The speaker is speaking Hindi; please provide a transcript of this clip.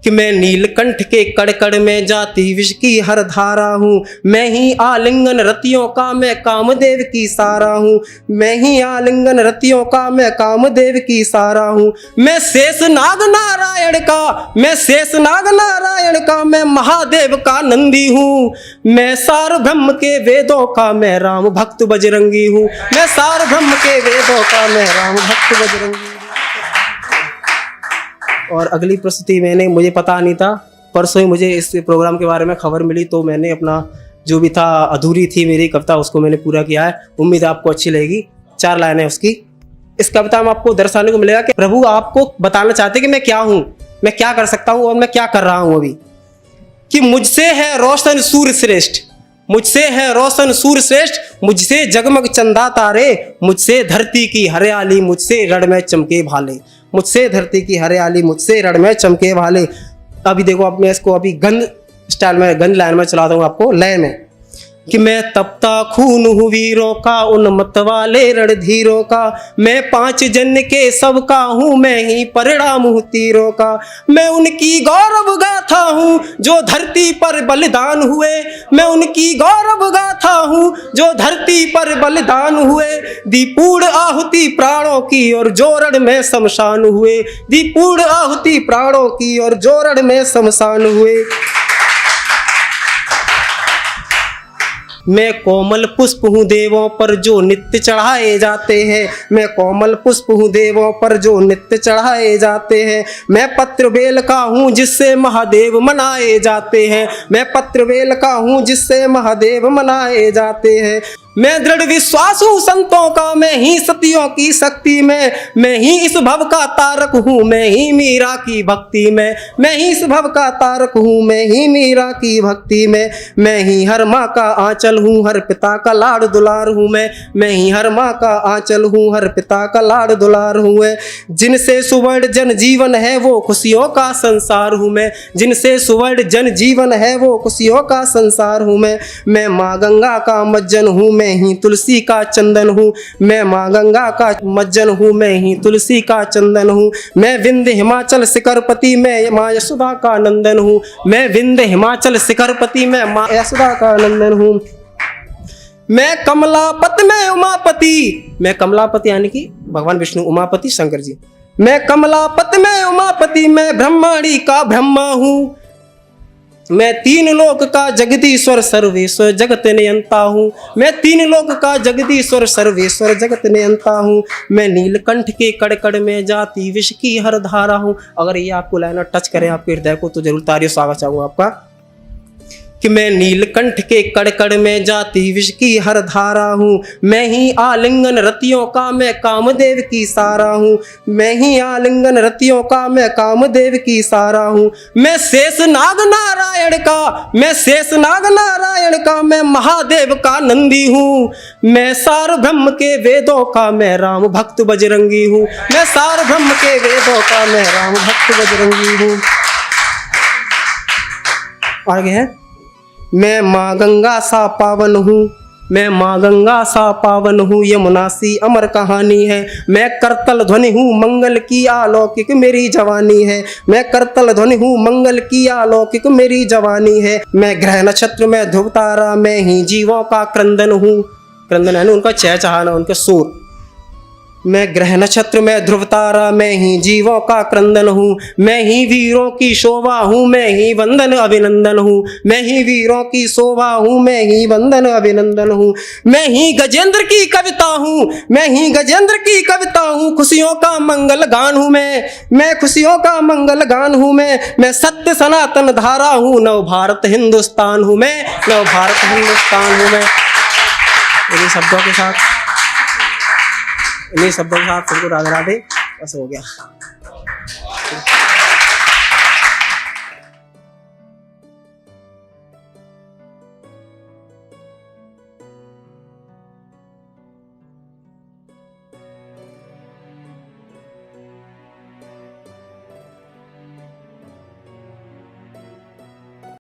कि मैं नीलकंठ के कड़कड़ में जाती विष की हर धारा हूँ। मैं ही आलिंगन रतियों का मैं कामदेव की सारा हूँ। मैं ही आलिंगन रतियों का मैं कामदेव की सारा हूँ। मैं शेष नाग नारायण का, मैं शेष नाग नारायण का मैं महादेव का नंदी हूँ। मैं सार ब्रह्म के वेदों का मैं राम भक्त बजरंगी हूँ। मैं सार ब्रह्म के वेदों का मैं राम भक्त बजरंगी हूँ। और अगली प्रस्तुति मुझे पता नहीं था, परसों ही मुझे इस प्रोग्राम के बारे में खबर मिली, तो मैंने अपना जो भी था अधूरी थी मेरी कविता उसको मैंने पूरा किया है। उम्मीद है आपको अच्छी लगेगी। 4 लाइनें उसकी। इस कविता में आपको दर्शाने को मिलेगा कि प्रभु आपको बताना चाहते कि मैं क्या हूँ, मैं क्या कर सकता हूँ और मैं क्या कर रहा हूँ अभी। कि मुझसे है रोशन सूर्य श्रेष्ठ, मुझसे है रोशन सूर्य श्रेष्ठ, मुझसे जगमग चंदा तारे, मुझसे धरती की हरियाली, मुझसे रण में चमके भाले, मुझसे धरती की हरियाली, मुझसे रण में चमके भाले। अभी देखो, अब मैं इसको अभी गंध स्टाइल में, गंध लाइन में चलाता हूँ आपको लय में। कि मैं तपता खून हूँ वीरों का, उन्मत्त वाले रणधीरों का, मैं 5 जन्म के सबका हूँ, मैं ही परिणाम हूँ तीरों का। मैं उनकी गौरव गाथा हूँ जो धरती पर बलिदान हुए, मैं उनकी गौरव गाथा हूँ जो धरती पर बलिदान हुए। दी पूर्ण आहुति प्राणों की और जो रण में शमशान हुए, दी पूर्ण आहुति प्राणों की और जो रण में शमशान हुए। मैं कोमल पुष्प हूँ देवों पर जो नित्य चढ़ाए जाते हैं, मैं कोमल पुष्प हूँ देवों पर जो नित्य चढ़ाए जाते हैं। मैं पत्र बेल का हूँ जिससे महादेव मनाए जाते हैं, मैं पत्र बेल का हूँ जिससे महादेव मनाए जाते हैं। मैं दृढ़ विश्वास हूँ संतों का, मैं ही सतियों की शक्ति में, मैं ही इस भव का तारक हूँ, मैं ही मीरा की भक्ति में, मैं ही इस भव का तारक हूँ, मैं ही मीरा की भक्ति में। मैं ही हर माँ का आंचल हूँ, हर पिता का लाड़ दुलार हूँ मैं ही हर माँ का आंचल हूँ, हर पिता का लाड़ दुलार हूँ मैं। जिनसे सुवर्ण जन जीवन है वो खुशियों का संसार हूँ मैं, जिनसे सुवर्ण जन जीवन है वो खुशियों का संसार हूँ मैं माँ गंगा का मज्जन हूँ, मैं ही तुलसी का चंदन हूँ, मैं माँ गंगा का मज्जन हूँ, मैं ही तुलसी का चंदन हूँ। मैं विंध्य हिमाचल शिखरपति मैं माँ यशोदा का नंदन हूँ, मैं विंध्य हिमाचल शिखरपति मैं माँ यशोदा का नंदन हूँ। मैं कमलापति मैं उमापति, मैं कमलापति यानी कि भगवान विष्णु, उमापति शंकर जी। मैं कमलापति मैं उमापति, मैं ब्रह्माणी का ब्रह्मा हूँ, मैं 3 लोक का जगदीश्वर सर्वेश्वर जगत नियंता हूँ, मैं 3 लोक का जगदीश्वर सर्वेश्वर जगत नियंता हूँ। मैं नीलकंठ के कड़कड़ में जाती विष की हर धारा हूँ। अगर ये आपको लाइन टच करें आपके हृदय को तो जरूर तारियों स्वागत चाहूँगा आपका। कि मैं नीलकंठ के कड़कड़ में जाती विष की हर धारा हूँ, मैं ही आलिंगन रतियों का मैं कामदेव की सारा हूँ, मैं ही आलिंगन रतियों का मैं कामदेव की सारा हूँ। मैं शेष नाग नारायण का, मैं शेष नाग नारायण का मैं महादेव का नंदी हूँ। मैं सार ब्रह्म के वेदों का मैं राम भक्त बजरंगी हूँ, मैं सार ब्रह्म के वेदों का मैं राम भक्त बजरंगी हूँ। आगे है, मैं माँ गंगा सा पावन हूँ, मैं माँ गंगा सा पावन हूँ, यमुना सी अमर कहानी है। मैं करतल ध्वनि हूँ मंगल की अलौकिक मेरी जवानी है, मैं करतल ध्वनि हूँ मंगल की अलौकिक मेरी जवानी है। मैं ग्रह नक्षत्र में ध्रुव तारा, मैं ही जीवों का क्रंदन हूँ, क्रंदन है ना उनका चहचहाना, उनके शोर। मैं ग्रह नक्षत्र में ध्रुव तारा, मैं ही जीवों का क्रंदन हूँ, मैं ही वीरों की शोभा हूँ, मैं ही वंदन अभिनंदन हूँ, मैं ही वीरों की शोभा हूँ, मैं ही वंदन अभिनंदन हूँ। मैं ही गजेंद्र की कविता हूँ, मैं ही गजेंद्र की कविता हूँ, खुशियों का मंगल गान हूँ मैं खुशियों का मंगल गान हूँ मैं सत्य सनातन धारा हूँ, नव भारत हिंदुस्तान हूँ मैं, नव भारत हिंदुस्तान हूँ मैं। इन्हीं शब्दों के साथ सबको राधे राधे, बस हो गया।